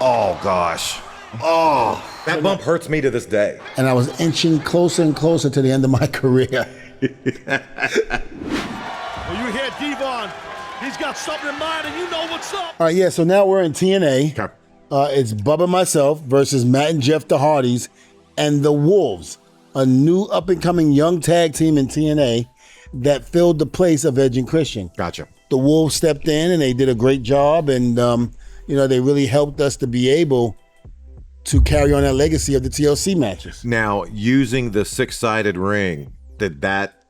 Oh, gosh. Oh, that bump hurts me to this day. And I was inching closer and closer to the end of my career. Well, you hear Devon. He's got something in mind, and you know what's up. All right, yeah, so now we're in TNA. Okay. It's Bubba myself versus Matt and Jeff the Hardys and the Wolves, a new up-and-coming young tag team in TNA that filled the place of Edge and Christian. Gotcha. The Wolves stepped in, and they did a great job, and they really helped us to be able to carry on that legacy of the TLC matches. Now, using the six-sided ring, did that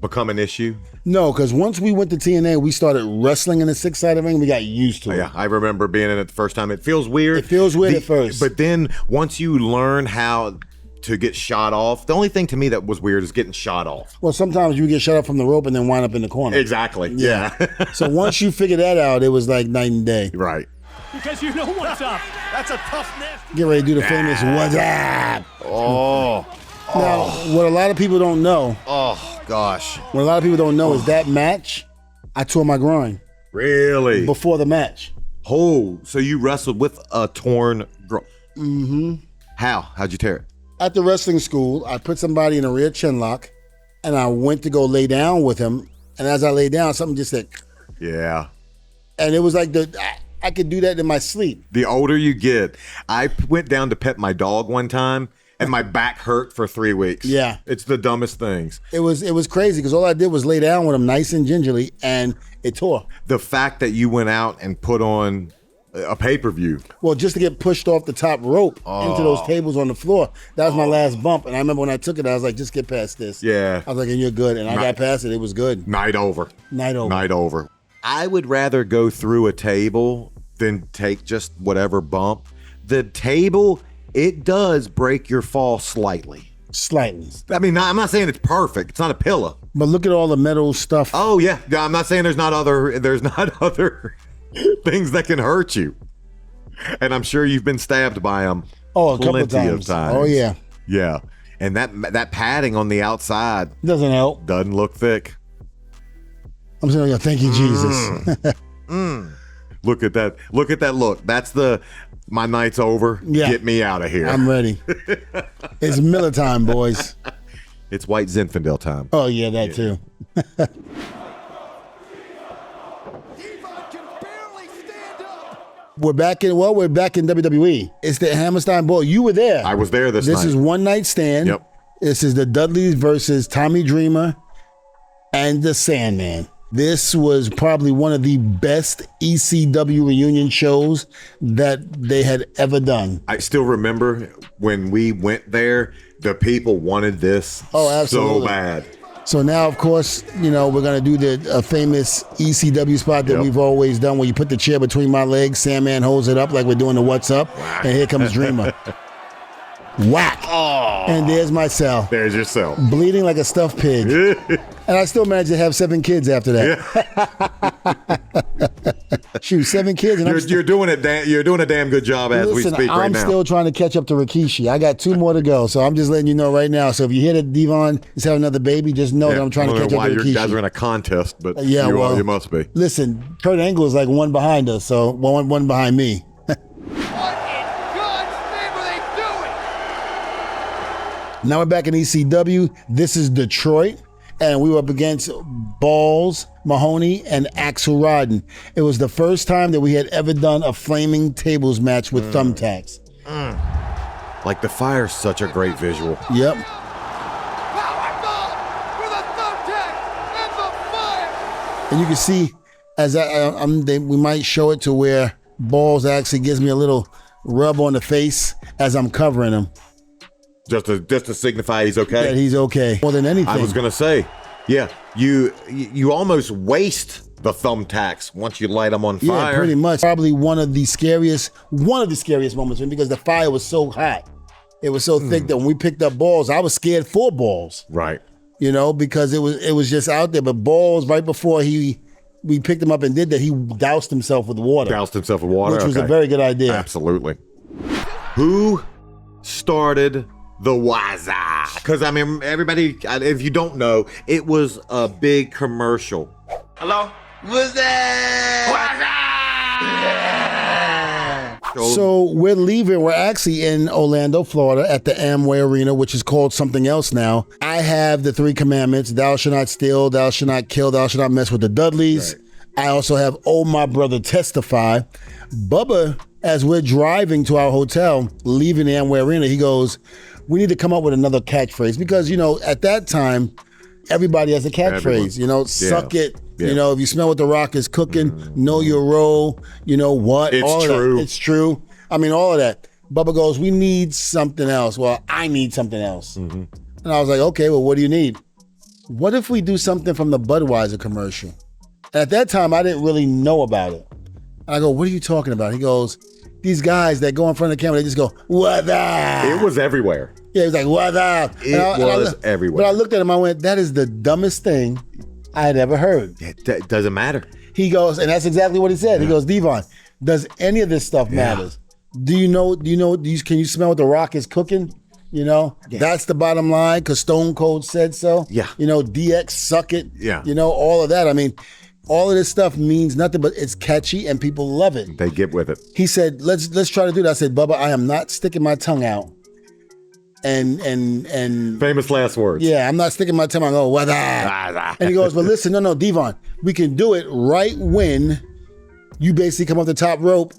become an issue? No, because once we went to TNA, we started wrestling in the six-sided ring. We got used to it. Yeah, I remember being in it the first time. It feels weird. It feels weird at first. But then once you learn how to get shot off, the only thing to me that was weird is getting shot off. Well, sometimes you get shot up from the rope and then wind up in the corner. Exactly. Yeah. So once you figure that out, it was like night and day. Right. Because you know what's up. That's a tough nasty. Get ready to do the famous "What's up?" Oh. Now, what a lot of people don't know, Oh, gosh. what a lot of people don't know is that match, I tore my groin Really? before the match. Oh, so you wrestled with a torn groin? Mm-hmm. How'd you tear it? At the wrestling school, I put somebody in a rear chin lock, and I went to go lay down with him. And as I lay down, something just said, Yeah. and it was like I could do that in my sleep. The older you get, I went down to pet my dog one time, and my back hurt for 3 weeks. Yeah. It's the dumbest things. It was crazy because all I did was lay down with him nice and gingerly, and it tore. The fact that you went out and put on a pay-per-view. Well, just to get pushed off the top rope into those tables on the floor, that was my last bump. And I remember when I took it, I was like, just get past this. Yeah. I was like, and you're good. And I got past it. It was good. Night over. Night over. Night over. I would rather go through a table than take just whatever bump. The table, it does break your fall slightly. Slightly. I mean, I'm not saying it's perfect. It's not a pillow. But look at all the metal stuff. Oh yeah, I'm not saying there's not other things that can hurt you. And I'm sure you've been stabbed by them. Oh, a couple of plenty times. of times. Oh yeah. Yeah, and that padding on the outside Doesn't help. doesn't look thick. I'm saying, thank you, Jesus. Look at that. Look at that look. That's my night's over. Yeah. Get me out of here. I'm ready. It's Miller time, boys. It's White Zinfandel time. Oh yeah, that too. We're back in WWE. It's the Hammerstein Ball. You were there. I was there this night. This is One Night Stand. Yep. This is the Dudleys versus Tommy Dreamer and the Sandman. This was probably one of the best ECW reunion shows that they had ever done. I still remember when we went there, the people wanted this absolutely. so bad. So now, of course, we're going to do the famous ECW spot that we've always done where you put the chair between my legs, Sandman holds it up like we're doing the What's Up, and here comes Dreamer. Whack! Oh. And there's my cell. There's your cell. Bleeding like a stuffed pig. And I still managed to have 7 kids after that. Shoot, 7 kids. And you're doing it. You're doing a damn good job as we speak right now. I'm still trying to catch up to Rikishi. I got 2 more to go, so I'm just letting you know right now. So if you hear that Devon is having another baby, just know that I'm trying to catch up to Rikishi. You guys are in a contest, but you must be. Listen, Kurt Angle is like 1 behind us, so one behind me. Now we're back in ECW. This is Detroit, and we were up against Balls, Mahoney, and Axel Rodden. It was the first time that we had ever done a flaming tables match with thumbtacks. Like the fire's such a great visual. Yep. And you can see, as we might show it to where Balls actually gives me a little rub on the face as I'm covering him. Just to signify he's okay. That he's okay. More than anything. I was gonna say, yeah, you almost waste the thumbtacks once you light them on fire. Yeah, pretty much. Probably one of the scariest moments for me because the fire was so hot. It was so thick that when we picked up Balls, I was scared for Balls. Right. Because it was just out there. But Balls, right before we picked him up and did that, he doused himself with water. Which was a very good idea. Absolutely. Who started the WAZZZUP? Because I mean, everybody, if you don't know, it was a big commercial. Hello? What's that? So we're leaving. We're actually in Orlando, Florida at the Amway Arena, which is called something else now. I have the 3 commandments. Thou shalt not steal, thou shalt not kill, thou shalt not mess with the Dudleys. Right. I also have, oh, my brother, testify. Bubba, as we're driving to our hotel, leaving the Amway Arena, he goes, we need to come up with another catchphrase because, at that time, everybody has a catchphrase, suck it. Yeah. If you smell what the Rock is cooking, know your role, what? It's all true. Of that. It's true. I mean, all of that. Bubba goes, we need something else. Well, I need something else. Mm-hmm. And I was like, okay, well, what do you need? What if we do something from the Budweiser commercial? And at that time, I didn't really know about it. And I go, what are you talking about? He goes, these guys that go in front of the camera, they just go, what up? It was everywhere. Yeah, he was like, what up? It was everywhere. But I looked at him, I went, that is the dumbest thing I had ever heard. It doesn't matter. He goes, and that's exactly what he said. He goes, Devon, does any of this stuff matter? Can you smell what the Rock is cooking? That's the bottom line because Stone Cold said so. Yeah. DX, suck it. Yeah. All of that. I mean, all of this stuff means nothing, but it's catchy and people love it. They get with it. He said, let's try to do that. I said, Bubba, I am not sticking my tongue out. And famous last words. Yeah, I'm not sticking my tongue out and go, what up? And he goes, but listen, no, Devon, we can do it right when you basically come off the top rope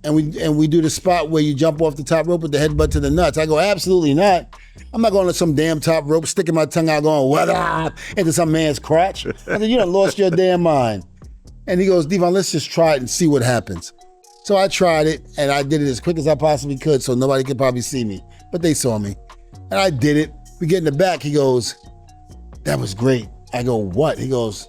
and we do the spot where you jump off the top rope with the headbutt to the nuts. I go, absolutely not. I'm not going to some damn top rope, sticking my tongue out going, what up? Into some man's crotch. I said, you done lost your damn mind. And he goes, Devon, let's just try it and see what happens. So I tried it and I did it as quick as I possibly could so nobody could probably see me. But they saw me. And I did it. We get in the back. He goes, that was great. I go, what? He goes,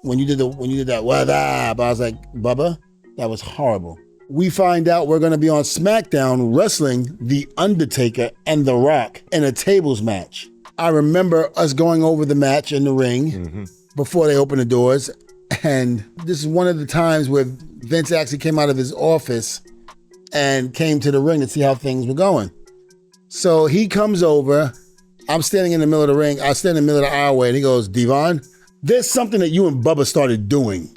when you did that, what up? I was like, Bubba, that was horrible. We find out we're going to be on SmackDown wrestling The Undertaker and The Rock in a tables match. I remember us going over the match in the ring before they opened the doors. And this is one of the times where Vince actually came out of his office and came to the ring to see how things were going. So he comes over. I'm standing in the middle of the ring. I stand in the middle of the aisleway, and he goes, Devon, there's something that you and Bubba started doing.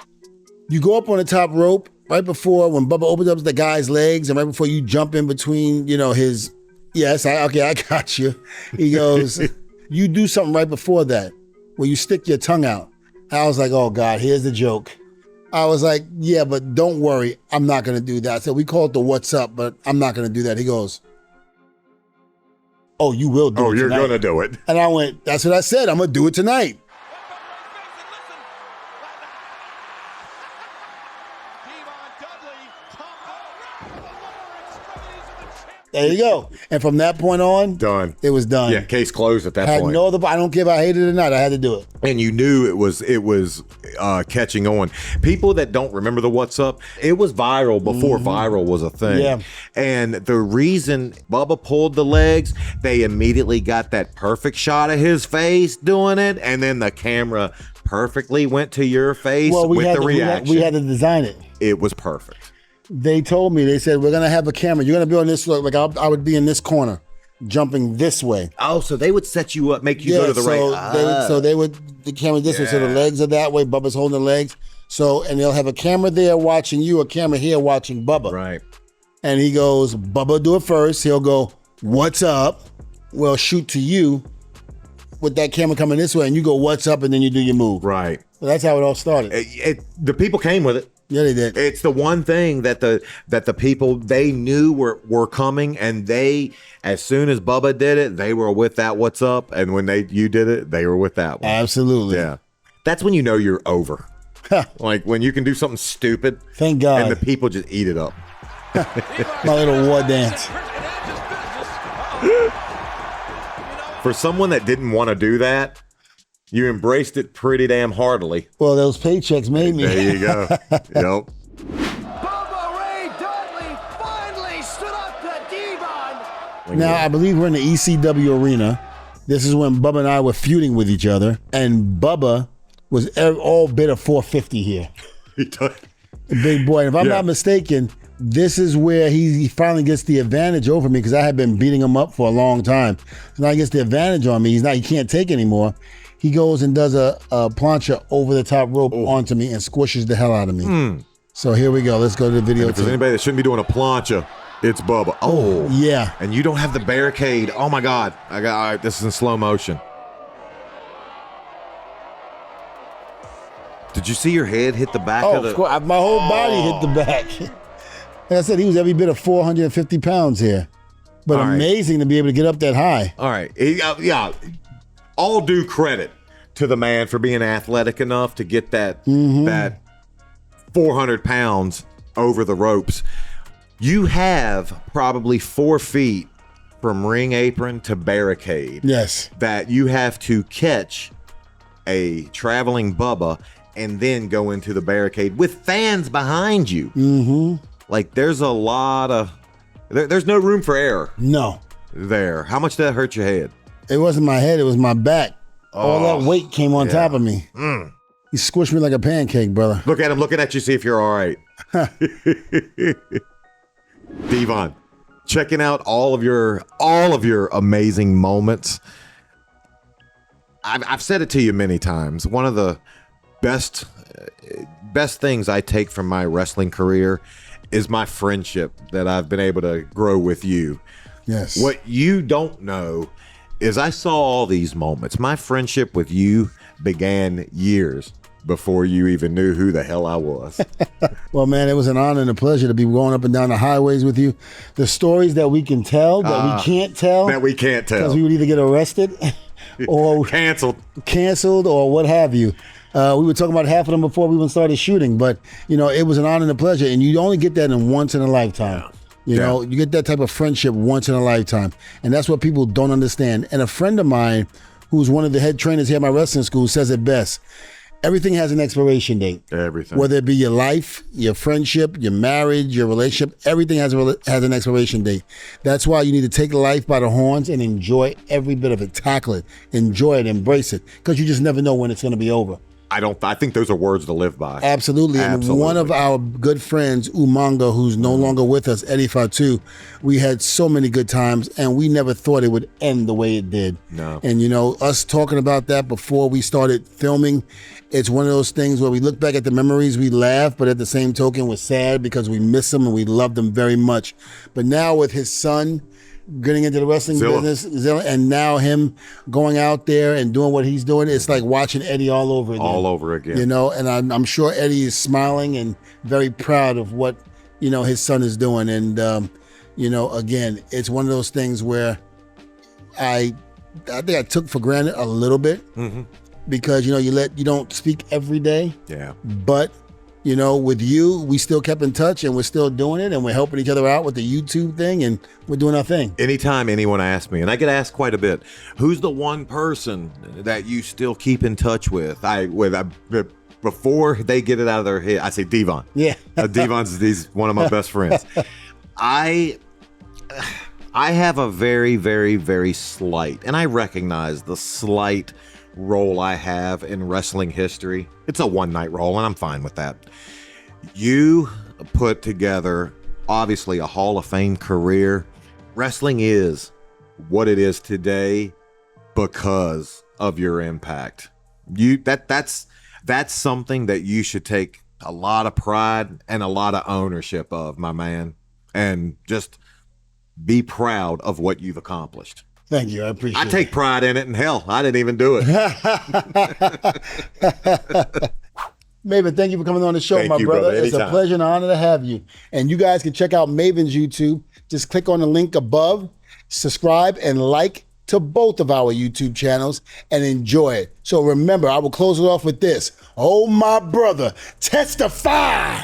You go up on the top rope right before when Bubba opens up the guy's legs, and right before you jump in between, his. Yes, I got you. He goes, you do something right before that where you stick your tongue out. I was like, oh God, here's the joke. I was like, yeah, but don't worry, I'm not gonna do that. So we call it the what's up, but I'm not gonna do that. He goes, oh, you will do it tonight. Oh, you're going to do it. And I went, that's what I said. I'm going to do it tonight. There you go. And from that point on, done. It was done. Yeah, case closed at that point. I don't care if I hated it or not. I had to do it. And you knew it was catching on. People that don't remember the What's Up, it was viral before viral was a thing. Yeah. And the reason Bubba pulled the legs, they immediately got that perfect shot of his face doing it, and then the camera perfectly went to your face with the reaction. We had to design it. It was perfect. They told me, they said, we're going to have a camera. You're going to be on this, like I would be in this corner, jumping this way. Oh, so they would set you up, make you go to the right. So they would, the camera this way, so the legs are that way, Bubba's holding the legs. So, and they'll have a camera there watching you, a camera here watching Bubba. Right. And he goes, Bubba, do it first. He'll go, what's up? We'll shoot to you with that camera coming this way, and you go, what's up? And then you do your move. Right. So that's how it all started. The people came with it. Yeah, they did. It's the one thing that the people, they knew were coming, and they, as soon as Bubba did it, they were with that What's Up, and when you did it, they were with that one. Absolutely. Yeah. That's when you know you're over. Like when you can do something stupid. Thank God. And the people just eat it up. My little war dance. For someone that didn't want to do that, you embraced it pretty damn heartily. Well, those paychecks made me. There you go. Yep. Bubba Ray Dudley finally stood up to Devon. Now, I believe we're in the ECW arena. This is when Bubba and I were feuding with each other, and Bubba was all bit of 450 here. The big boy. And if I'm not mistaken, this is where he finally gets the advantage over me because I had been beating him up for a long time. So now he gets the advantage on me. He can't take anymore. He goes and does a plancha over the top rope onto me and squishes the hell out of me. So here we go. Let's go to the video. If there's anybody that shouldn't be doing a plancha, it's Bubba. Oh, yeah. And you don't have the barricade. Oh my God. All right, this is in slow motion. Did you see your head hit the back of the... Of course. My whole body hit the back. Like I said, he was every bit of 450 pounds here. But amazing to be able to get up that high. All right. Yeah. All due credit to the man for being athletic enough to get that 400 pounds over the ropes. You have probably 4 feet from ring apron to barricade. Yes. That you have to catch a traveling Bubba and then go into the barricade with fans behind you. Mm-hmm. Like there's a lot of, there's no room for error. No. There. How much did that hurt your head? It wasn't my head, it was my back. All that weight came on top of me. He squished me like a pancake, brother. Look at him looking at you, see if you're all right. Devon, checking out all of your amazing moments. I've said it to you many times. One of the best things I take from my wrestling career is my friendship that I've been able to grow with you. Yes. What you don't know is I saw all these moments. My friendship with you began years before you even knew who the hell I was. Well, man, it was an honor and a pleasure to be going up and down the highways with you. The stories that we can tell, that we can't tell. That we can't tell. Because we would either get arrested or canceled or what have you. We were talking about half of them before we even started shooting, but it was an honor and a pleasure, and you only get that once in a lifetime. You know, you get that type of friendship once in a lifetime, and that's what people don't understand. And a friend of mine, who's one of the head trainers here at my wrestling school, says it best. Everything has an expiration date. Everything. Whether it be your life, your friendship, your marriage, your relationship, everything has an expiration date. That's why you need to take life by the horns and enjoy every bit of it. Tackle it, enjoy it, embrace it, because you just never know when it's going to be over. I think those are words to live by. Absolutely. And one of our good friends, Umaga, who's no longer with us, Eddie Fatu, we had so many good times, and we never thought it would end the way it did. No. And us talking about that before we started filming, it's one of those things where we look back at the memories, we laugh, but at the same token, we're sad because we miss him and we love them very much. But now with his son getting into the wrestling business, and now him going out there and doing what he's doing, it's like watching Eddie all over again. All over again. And I'm sure Eddie is smiling and very proud of what, his son is doing. And, again, it's one of those things where I think I took for granted a little bit because, you don't speak every day. Yeah. But with you, we still kept in touch and we're still doing it and we're helping each other out with the YouTube thing and we're doing our thing. Anytime anyone asks me, and I get asked quite a bit, who's the one person that you still keep in touch with? Before they get it out of their head, I say Devon. Yeah. He's one of my best friends. I have a very, very, very slight, and I recognize the slight role I have in wrestling history. It's a one-night role, and I'm fine with that. You put together, obviously, a Hall of Fame career. Wrestling is what it is today because of your impact. That's something that you should take a lot of pride and a lot of ownership of, my man, and just be proud of what you've accomplished. Thank you. I appreciate it. I take pride in it, and hell, I didn't even do it. Maven, thank you for coming on the show, my brother. It's a pleasure and honor to have you. And you guys can check out Maven's YouTube. Just click on the link above, subscribe, and like to both of our YouTube channels, and enjoy it. So remember, I will close it off with this. Oh, my brother, testify!